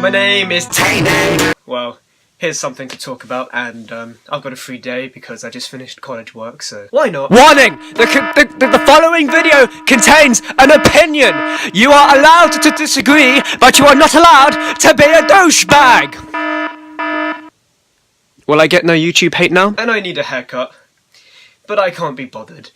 My name is Tiny. Well, here's something to talk about, and I've got a free day because I just finished college work, so why not? Warning! The following video contains an opinion. You are allowed to disagree, but you are not allowed to be a douchebag. Will I get no YouTube hate now? And I need a haircut, but I can't be bothered.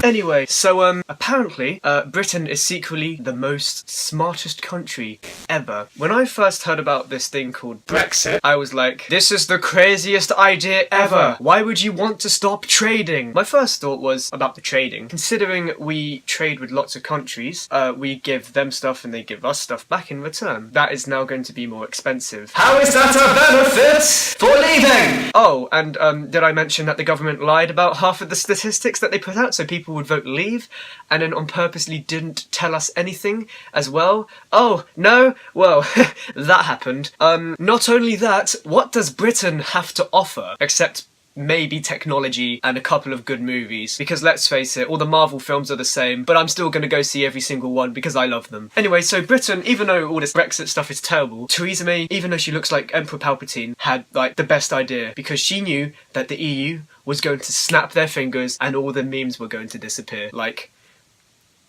Anyway, so apparently, Britain is secretly the most smartest country ever. When I first heard about this thing called Brexit, I was like, this is the craziest idea ever! Why would you want to stop trading? My first thought was about the trading. Considering we trade with lots of countries, we give them stuff and they give us stuff back in return. That is now going to be more expensive. How is that a benefit for leaving? Oh, and did I mention that the government lied about half of the statistics that they put out, so people would vote leave, and then on purposely didn't tell us anything as well? Oh, no? Well, that happened. Not only that, what does Britain have to offer, except maybe technology and a couple of good movies? Because let's face it, all the Marvel films are the same, but I'm still gonna go see every single one because I love them. Anyway, so Britain, even though all this Brexit stuff is terrible, Theresa May, even though she looks like Emperor Palpatine, had like the best idea, because she knew that the EU was going to snap their fingers and all the memes were going to disappear. Like,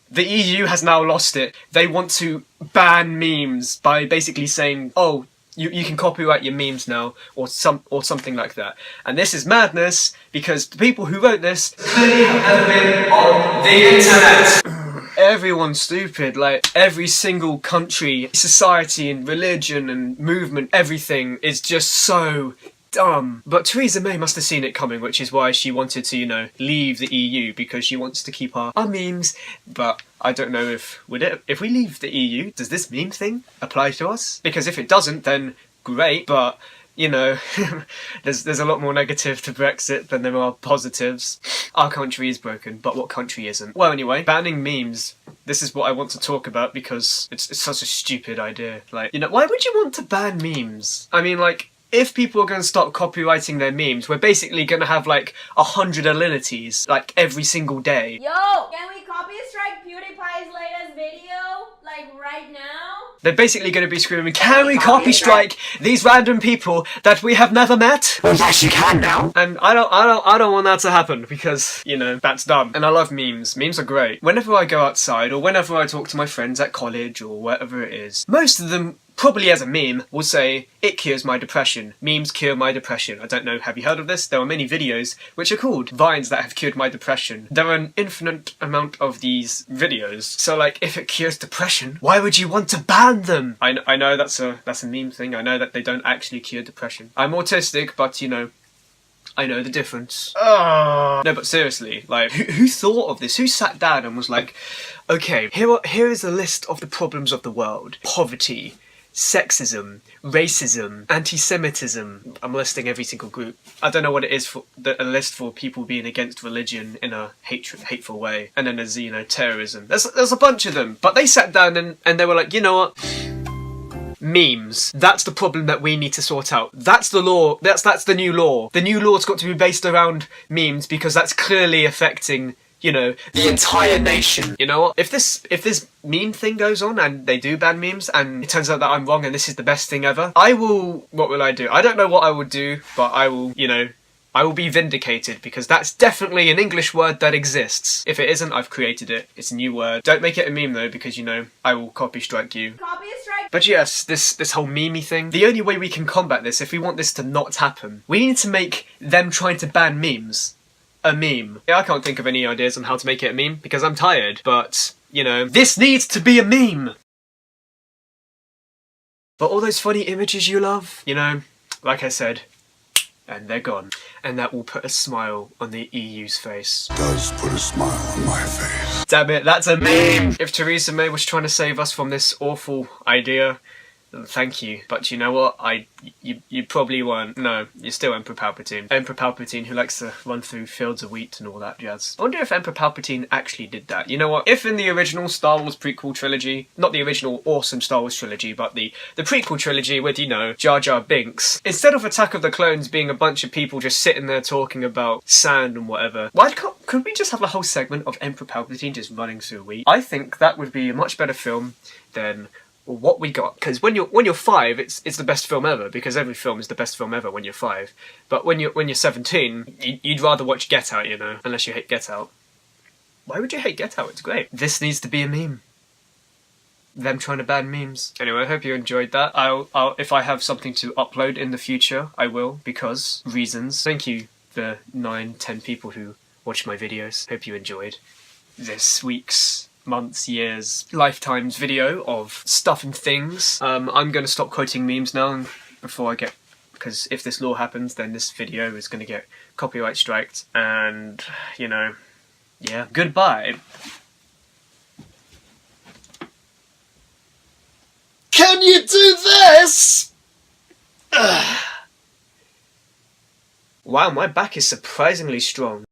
the EU has now lost it. They want to ban memes by basically saying, oh, you can copyright your memes now, or something like that. And this is madness, because the people who wrote this clearly have never been on the internet. Everyone's stupid, like, every single country, society and religion and movement, everything is just so dumb. But Theresa May must have seen it coming, which is why she wanted to, you know, leave the EU, because she wants to keep our memes. But I don't know if we leave the EU, does this meme thing apply to us? Because if it doesn't, then great, but you know, there's a lot more negative to Brexit than there are positives. Our country is broken, but what country isn't? Well, anyway, banning memes. This is what I want to talk about because it's such a stupid idea. Like, you know, why would you want to ban memes? I mean, like, if people are going to start copyrighting their memes, we're basically going to have like 100 alinities, like every single day. Yo, can we copy strike PewDiePie's latest video, like right now? They're basically going to be screaming, can we copy strike these random people that we have never met? Well, yes, you can now. And I don't want that to happen because, you know, that's dumb. And I love memes. Memes are great. Whenever I go outside or whenever I talk to my friends at college or wherever it is, most of them, probably as a meme, will say, it cures my depression. Memes cure my depression. I don't know, have you heard of this? There are many videos which are called Vines that have cured my depression. There are an infinite amount of these videos. So like, if it cures depression, why would you want to ban them? I know that's a meme thing. I know that they don't actually cure depression. I'm autistic, but you know, I know the difference. No, but seriously, like, who thought of this? Who sat down and was like, okay, here is a list of the problems of the world. Poverty, sexism, racism, anti-Semitism. I'm listing every single group. I don't know what it is for a list for people being against religion in a hateful way. And then there's, you know, terrorism. There's a bunch of them. But they sat down and they were like, you know what? Memes. That's the problem that we need to sort out. That's the law. That's the new law. The new law's got to be based around memes because that's clearly affecting, you know, the entire nation. You know what? If this meme thing goes on and they do ban memes and it turns out that I'm wrong and this is the best thing ever, what will I do? I don't know what I would do, but I will, you know, I will be vindicated because that's definitely an English word that exists. If it isn't, I've created it. It's a new word. Don't make it a meme though, because you know, I will copy strike you. Copy strike? But yes, this whole meme thing, the only way we can combat this, if we want this to not happen, we need to make them trying to ban memes a meme. Yeah, I can't think of any ideas on how to make it a meme because I'm tired, but, you know, this needs to be a meme! But all those funny images you love, you know, like I said, and they're gone. And that will put a smile on the EU's face. Does put a smile on my face. Damn it, that's a meme! If Theresa May was trying to save us from this awful idea, thank you. But you know what? You probably weren't. No, you're still Emperor Palpatine. Emperor Palpatine who likes to run through fields of wheat and all that jazz. I wonder if Emperor Palpatine actually did that. You know what? If in the original Star Wars prequel trilogy, not the original awesome Star Wars trilogy, but the prequel trilogy with, you know, Jar Jar Binks, instead of Attack of the Clones being a bunch of people just sitting there talking about sand and whatever, could we just have a whole segment of Emperor Palpatine just running through wheat? I think that would be a much better film than what we got. Because when you're 5, it's the best film ever, because every film is the best film ever when you're 5. But when you're 17, you'd rather watch Get Out, you know, unless you hate Get Out. Why would you hate Get Out? It's great. This needs to be a meme. Them trying to ban memes. Anyway, I hope you enjoyed that. I'll if I have something to upload in the future, I will, because reasons. Thank you, the 9-10 people who watch my videos. Hope you enjoyed this week's, months, years, lifetimes video of stuff and things. I'm gonna stop quoting memes now before I get, because if this law happens, then this video is gonna get copyright striked, and you know, yeah. Goodbye. Can you do this? Wow, my back is surprisingly strong.